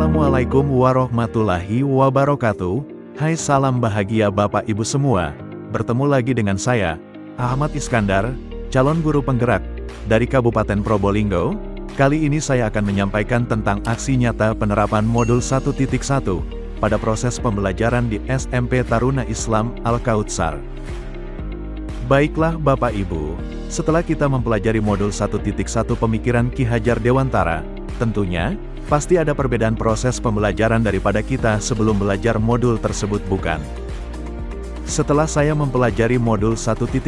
Assalamualaikum warahmatullahi wabarakatuh. Hai, salam bahagia Bapak Ibu semua. Bertemu lagi dengan saya, Ahmad Iskandar, calon guru penggerak dari Kabupaten Probolinggo. Kali ini saya akan menyampaikan tentang aksi nyata penerapan modul 1.1 pada proses pembelajaran di SMP Taruna Islam Al-Kautsar. Baiklah Bapak Ibu, setelah kita mempelajari modul 1.1 pemikiran Ki Hajar Dewantara, tentunya pasti ada perbedaan proses pembelajaran daripada kita sebelum belajar modul tersebut, bukan? Setelah saya mempelajari modul 1.1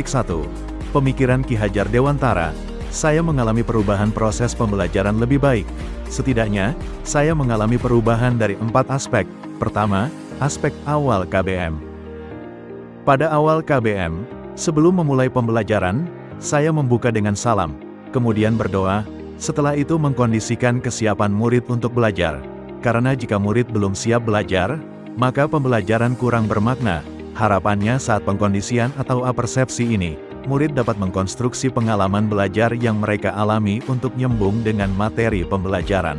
pemikiran Ki Hajar Dewantara, saya mengalami perubahan proses pembelajaran lebih baik. Setidaknya, saya mengalami perubahan dari 4 aspek. Pertama, aspek awal KBM. Pada awal KBM, sebelum memulai pembelajaran, saya membuka dengan salam, kemudian berdoa. Setelah itu mengkondisikan kesiapan murid untuk belajar. Karena jika murid belum siap belajar, maka pembelajaran kurang bermakna. Harapannya saat pengkondisian atau apersepsi ini, murid dapat mengkonstruksi pengalaman belajar yang mereka alami untuk nyambung dengan materi pembelajaran.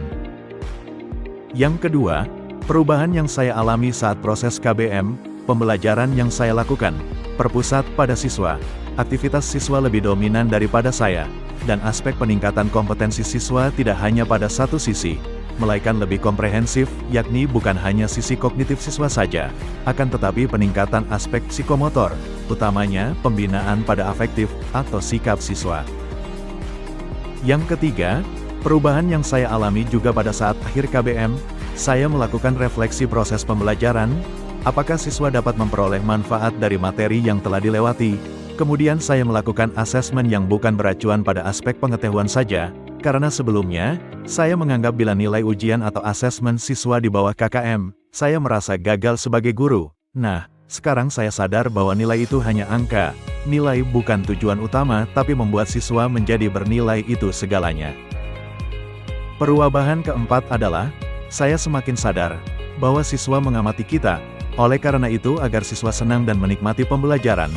Yang kedua, perubahan yang saya alami saat proses KBM, pembelajaran yang saya lakukan, berpusat pada siswa. Aktivitas siswa lebih dominan daripada saya, dan aspek peningkatan kompetensi siswa tidak hanya pada satu sisi, melainkan lebih komprehensif, yakni bukan hanya sisi kognitif siswa saja, akan tetapi peningkatan aspek psikomotor, utamanya pembinaan pada afektif atau sikap siswa. Yang ketiga, perubahan yang saya alami juga pada saat akhir KBM, saya melakukan refleksi proses pembelajaran, apakah siswa dapat memperoleh manfaat dari materi yang telah dilewati. Kemudian saya melakukan asesmen yang bukan beracuan pada aspek pengetahuan saja, karena sebelumnya, saya menganggap bila nilai ujian atau asesmen siswa di bawah KKM, saya merasa gagal sebagai guru. Nah, sekarang saya sadar bahwa nilai itu hanya angka. Nilai bukan tujuan utama, tapi membuat siswa menjadi bernilai itu segalanya. Perubahan keempat adalah, saya semakin sadar bahwa siswa mengamati kita. Oleh karena itu, agar siswa senang dan menikmati pembelajaran,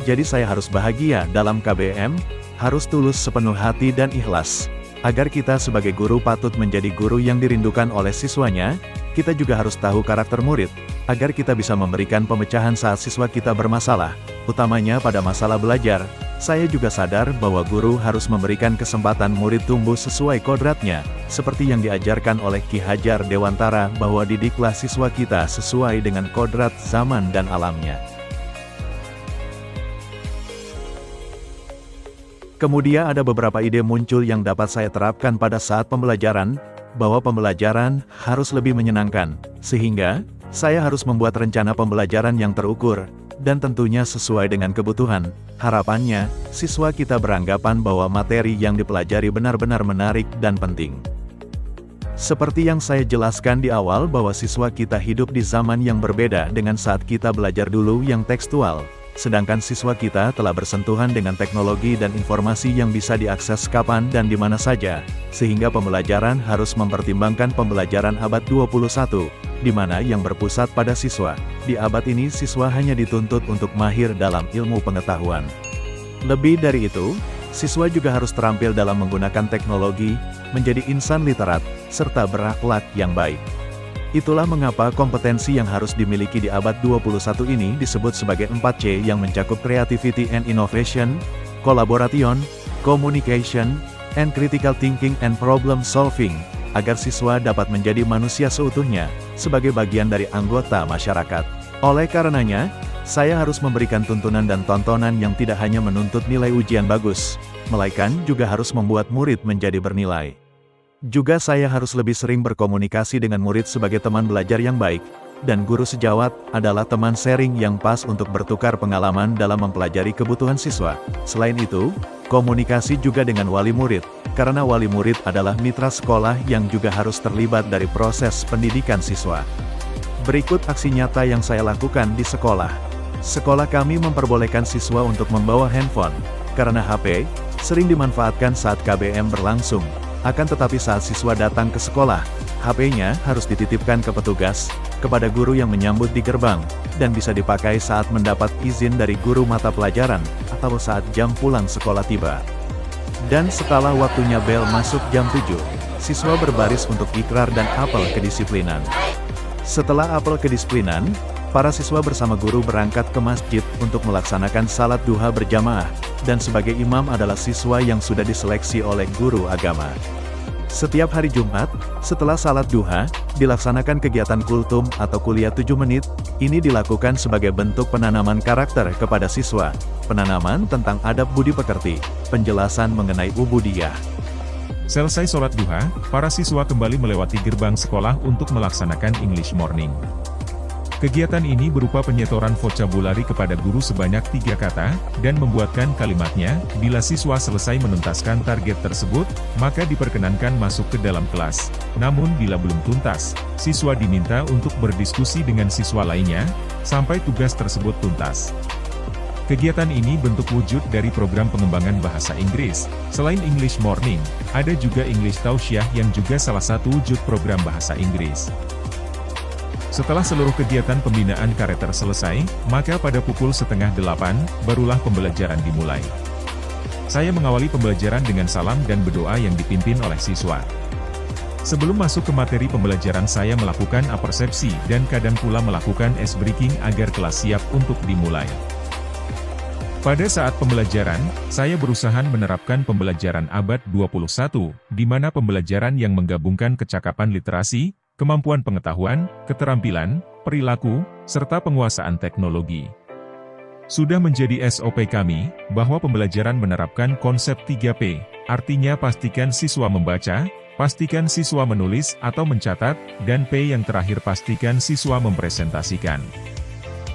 jadi saya harus bahagia dalam KBM, harus tulus sepenuh hati dan ikhlas. Agar kita sebagai guru patut menjadi guru yang dirindukan oleh siswanya, kita juga harus tahu karakter murid, agar kita bisa memberikan pemecahan saat siswa kita bermasalah, utamanya pada masalah belajar. Saya juga sadar bahwa guru harus memberikan kesempatan murid tumbuh sesuai kodratnya, seperti yang diajarkan oleh Ki Hajar Dewantara bahwa didiklah siswa kita sesuai dengan kodrat zaman dan alamnya. Kemudian ada beberapa ide muncul yang dapat saya terapkan pada saat pembelajaran, bahwa pembelajaran harus lebih menyenangkan, sehingga saya harus membuat rencana pembelajaran yang terukur, dan tentunya sesuai dengan kebutuhan. Harapannya, siswa kita beranggapan bahwa materi yang dipelajari benar-benar menarik dan penting. Seperti yang saya jelaskan di awal bahwa siswa kita hidup di zaman yang berbeda dengan saat kita belajar dulu yang tekstual. Sedangkan siswa kita telah bersentuhan dengan teknologi dan informasi yang bisa diakses kapan dan di mana saja, sehingga pembelajaran harus mempertimbangkan pembelajaran abad 21, di mana yang berpusat pada siswa. Di abad ini siswa hanya dituntut untuk mahir dalam ilmu pengetahuan. Lebih dari itu, siswa juga harus terampil dalam menggunakan teknologi, menjadi insan literat, serta berakhlak yang baik. Itulah mengapa kompetensi yang harus dimiliki di abad 21 ini disebut sebagai 4C yang mencakup Creativity and Innovation, Collaboration, Communication, and Critical Thinking and Problem Solving, agar siswa dapat menjadi manusia seutuhnya, sebagai bagian dari anggota masyarakat. Oleh karenanya, saya harus memberikan tuntunan dan tontonan yang tidak hanya menuntut nilai ujian bagus, melainkan juga harus membuat murid menjadi bernilai. Juga saya harus lebih sering berkomunikasi dengan murid sebagai teman belajar yang baik, dan guru sejawat adalah teman sharing yang pas untuk bertukar pengalaman dalam mempelajari kebutuhan siswa. Selain itu, komunikasi juga dengan wali murid, karena wali murid adalah mitra sekolah yang juga harus terlibat dari proses pendidikan siswa. Berikut aksi nyata yang saya lakukan di sekolah. Sekolah kami memperbolehkan siswa untuk membawa handphone, karena HP sering dimanfaatkan saat KBM berlangsung. Akan tetapi saat siswa datang ke sekolah, HP-nya harus dititipkan ke petugas, kepada guru yang menyambut di gerbang, dan bisa dipakai saat mendapat izin dari guru mata pelajaran, atau saat jam pulang sekolah tiba. Dan setelah waktunya bel masuk jam 7, siswa berbaris untuk ikrar dan apel kedisiplinan. Setelah apel kedisiplinan, para siswa bersama guru berangkat ke masjid untuk melaksanakan salat duha berjamaah, dan sebagai imam adalah siswa yang sudah diseleksi oleh guru agama. Setiap hari Jumat, setelah salat duha, dilaksanakan kegiatan kultum atau kuliah 7 menit, ini dilakukan sebagai bentuk penanaman karakter kepada siswa, penanaman tentang adab budi pekerti, penjelasan mengenai ubudiyah. Selesai sholat duha, para siswa kembali melewati gerbang sekolah untuk melaksanakan English Morning. Kegiatan ini berupa penyetoran vocabulary kepada guru sebanyak 3 kata, dan membuatkan kalimatnya. Bila siswa selesai menuntaskan target tersebut, maka diperkenankan masuk ke dalam kelas. Namun bila belum tuntas, siswa diminta untuk berdiskusi dengan siswa lainnya, sampai tugas tersebut tuntas. Kegiatan ini bentuk wujud dari program pengembangan bahasa Inggris. Selain English Morning, ada juga English Tausiah yang juga salah satu wujud program bahasa Inggris. Setelah seluruh kegiatan pembinaan karakter selesai, maka pada pukul 7:30, barulah pembelajaran dimulai. Saya mengawali pembelajaran dengan salam dan berdoa yang dipimpin oleh siswa. Sebelum masuk ke materi pembelajaran, saya melakukan apersepsi dan kadang pula melakukan ice breaking agar kelas siap untuk dimulai. Pada saat pembelajaran, saya berusaha menerapkan pembelajaran abad 21, di mana pembelajaran yang menggabungkan kecakapan literasi, kemampuan pengetahuan, keterampilan, perilaku, serta penguasaan teknologi. Sudah menjadi SOP kami, bahwa pembelajaran menerapkan konsep 3P, artinya pastikan siswa membaca, pastikan siswa menulis atau mencatat, dan P yang terakhir pastikan siswa mempresentasikan.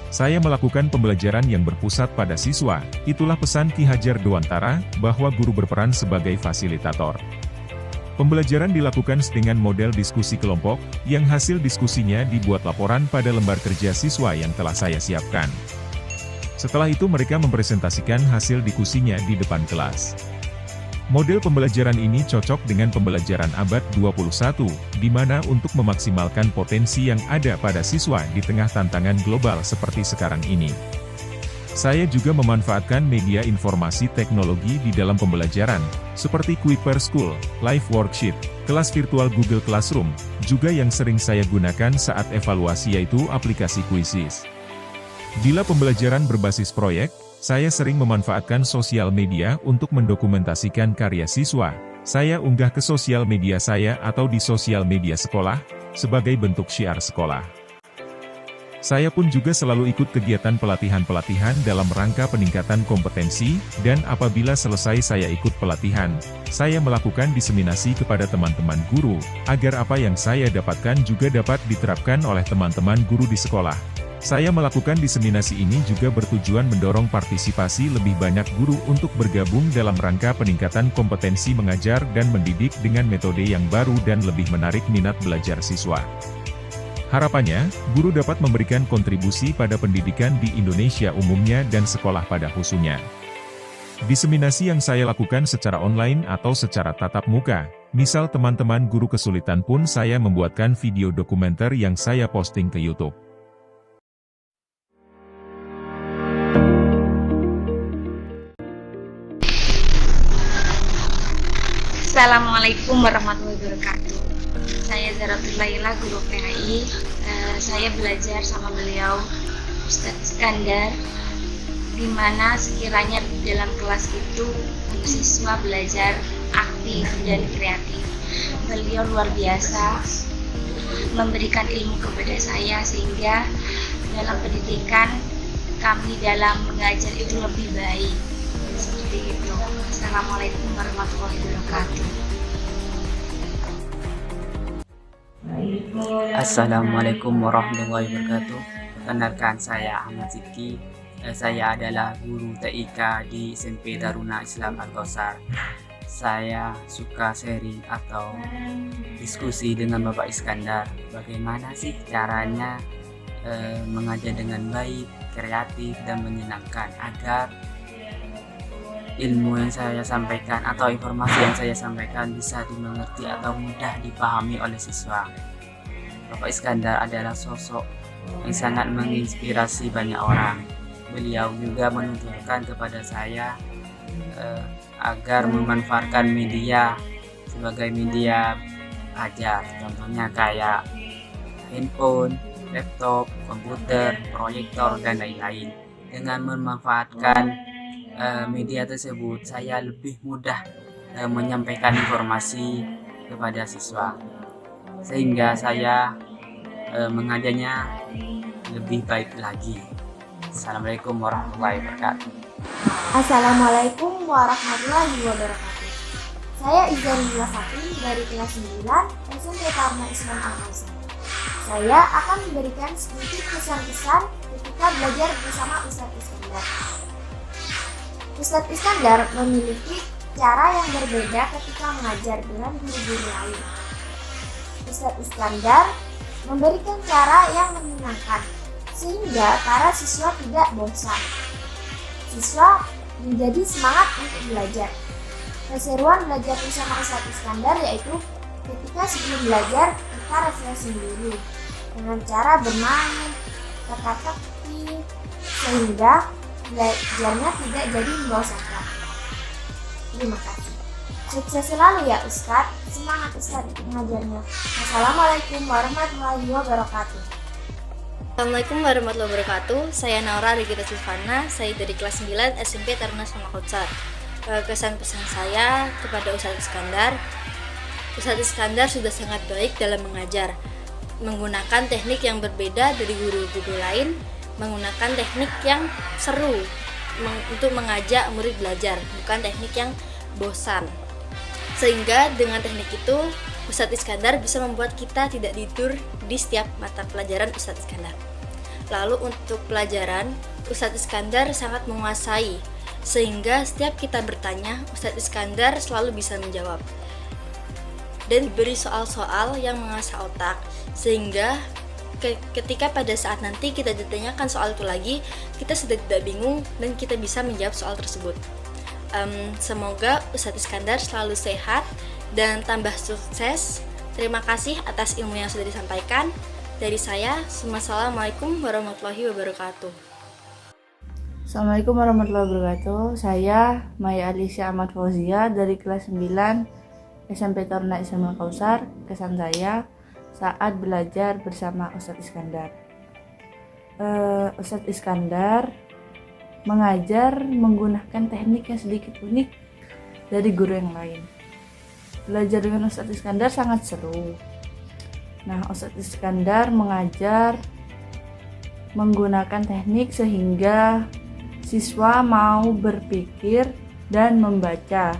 Saya melakukan pembelajaran yang berpusat pada siswa, itulah pesan Ki Hajar Dewantara, bahwa guru berperan sebagai fasilitator. Pembelajaran dilakukan dengan model diskusi kelompok, yang hasil diskusinya dibuat laporan pada lembar kerja siswa yang telah saya siapkan. Setelah itu mereka mempresentasikan hasil diskusinya di depan kelas. Model pembelajaran ini cocok dengan pembelajaran abad 21, di mana untuk memaksimalkan potensi yang ada pada siswa di tengah tantangan global seperti sekarang ini. Saya juga memanfaatkan media informasi teknologi di dalam pembelajaran, seperti Kuiper School, live worksheet, kelas virtual Google Classroom, juga yang sering saya gunakan saat evaluasi yaitu aplikasi Quizzes. Bila pembelajaran berbasis proyek, saya sering memanfaatkan sosial media untuk mendokumentasikan karya siswa. Saya unggah ke sosial media saya atau di sosial media sekolah, sebagai bentuk syiar sekolah. Saya pun juga selalu ikut kegiatan pelatihan-pelatihan dalam rangka peningkatan kompetensi, dan apabila selesai saya ikut pelatihan, saya melakukan diseminasi kepada teman-teman guru, agar apa yang saya dapatkan juga dapat diterapkan oleh teman-teman guru di sekolah. Saya melakukan diseminasi ini juga bertujuan mendorong partisipasi lebih banyak guru untuk bergabung dalam rangka peningkatan kompetensi mengajar dan mendidik dengan metode yang baru dan lebih menarik minat belajar siswa. Harapannya, guru dapat memberikan kontribusi pada pendidikan di Indonesia umumnya dan sekolah pada khususnya. Diseminasi yang saya lakukan secara online atau secara tatap muka, misal teman-teman guru kesulitan pun saya membuatkan video dokumenter yang saya posting ke YouTube. Assalamualaikum warahmatullahi wabarakatuh. Saya Zaratul Laila, guru PAI. Saya belajar sama beliau, Ustadz Iskandar, di mana sekiranya di dalam kelas itu siswa belajar aktif dan kreatif. Beliau luar biasa memberikan ilmu kepada saya, sehingga dalam pendidikan kami dalam mengajar itu lebih baik. Seperti itu. Assalamualaikum warahmatullahi wabarakatuh. Assalamualaikum warahmatullahi wabarakatuh. Perkenalkan, saya Ahmad Ziki. Saya adalah guru TIK di SMP Daruna Islam Al-Kausar. Saya suka sharing atau diskusi dengan Bapak Iskandar. Bagaimana sih caranya mengajar dengan baik, kreatif, dan menyenangkan agar ilmu yang saya sampaikan atau informasi yang saya sampaikan bisa dimengerti atau mudah dipahami oleh siswa. Bapak Iskandar adalah sosok yang sangat menginspirasi banyak orang. Beliau juga menunjukkan kepada saya agar memanfaatkan media sebagai media ajar. Contohnya kayak handphone, laptop, komputer, proyektor, dan lain-lain. Dengan memanfaatkan media tersebut, saya lebih mudah menyampaikan informasi kepada siswa, sehingga saya mengajarnya lebih baik lagi. Assalamualaikum warahmatullahi wabarakatuh. Assalamualaikum warahmatullahi wabarakatuh. Saya Izanila Sakri dari kelas 9 SMP Taruna Islam Al-Kausar. Saya akan memberikan sedikit pesan-pesan ketika belajar bersama Ustadz Iskandar. Ustadz Iskandar memiliki cara yang berbeda ketika mengajar dengan guru-guru lain. Ustadz Iskandar memberikan cara yang menyenangkan sehingga para siswa tidak bosan. Siswa menjadi semangat untuk belajar. Keseruan belajar bersama Ustadz Iskandar yaitu ketika sebelum belajar kita refreshing dulu dengan cara bermain, teka-teki, sehingga belajarnya tidak jadi membosankan. Terima kasih. Sukses selalu ya Ustadz. Semangat Ustadz mengajarnya. Wassalamualaikum warahmatullahi wabarakatuh. Assalamualaikum warahmatullahi wabarakatuh. Saya Naura Regita Silvana, saya dari kelas 9 SMP Taruna Islam Al-Kausar. Kesan pesan saya kepada Ustadz Iskandar. Ustadz Iskandar sudah sangat baik dalam mengajar, menggunakan teknik yang berbeda dari guru-guru lain, menggunakan teknik yang seru untuk mengajak murid belajar, bukan teknik yang bosan. Sehingga dengan teknik itu Ustadz Iskandar bisa membuat kita tidak tidur di setiap mata pelajaran Ustadz Iskandar. Lalu untuk pelajaran, Ustadz Iskandar sangat menguasai, sehingga setiap kita bertanya, Ustadz Iskandar selalu bisa menjawab. Dan diberi soal-soal yang mengasah otak, sehingga ketika pada saat nanti kita ditanyakan soal itu lagi, kita sudah tidak bingung dan kita bisa menjawab soal tersebut. Semoga Ustadz Iskandar selalu sehat dan tambah sukses. Terima kasih atas ilmu yang sudah disampaikan. Dari saya, Assalamualaikum warahmatullahi wabarakatuh. Assalamualaikum warahmatullahi wabarakatuh. Saya Maya Alicia Ahmad Fauzia dari kelas 9 SMP Taruna Islam Al-Kausar. Kesan saya saat belajar bersama Ustadz Iskandar. Ustadz Iskandar mengajar menggunakan teknik yang sedikit unik dari guru yang lain. Belajar dengan Ustadz Iskandar sangat seru. Nah, Ustadz Iskandar mengajar menggunakan teknik sehingga siswa mau berpikir dan membaca,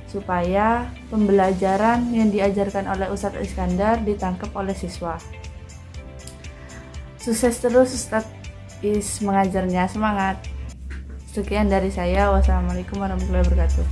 supaya pembelajaran yang diajarkan oleh Ustadz Iskandar ditangkap oleh siswa. Sukses terus Ustadz Is mengajarnya, semangat. Sekian dari saya. Wassalamualaikum warahmatullahi wabarakatuh.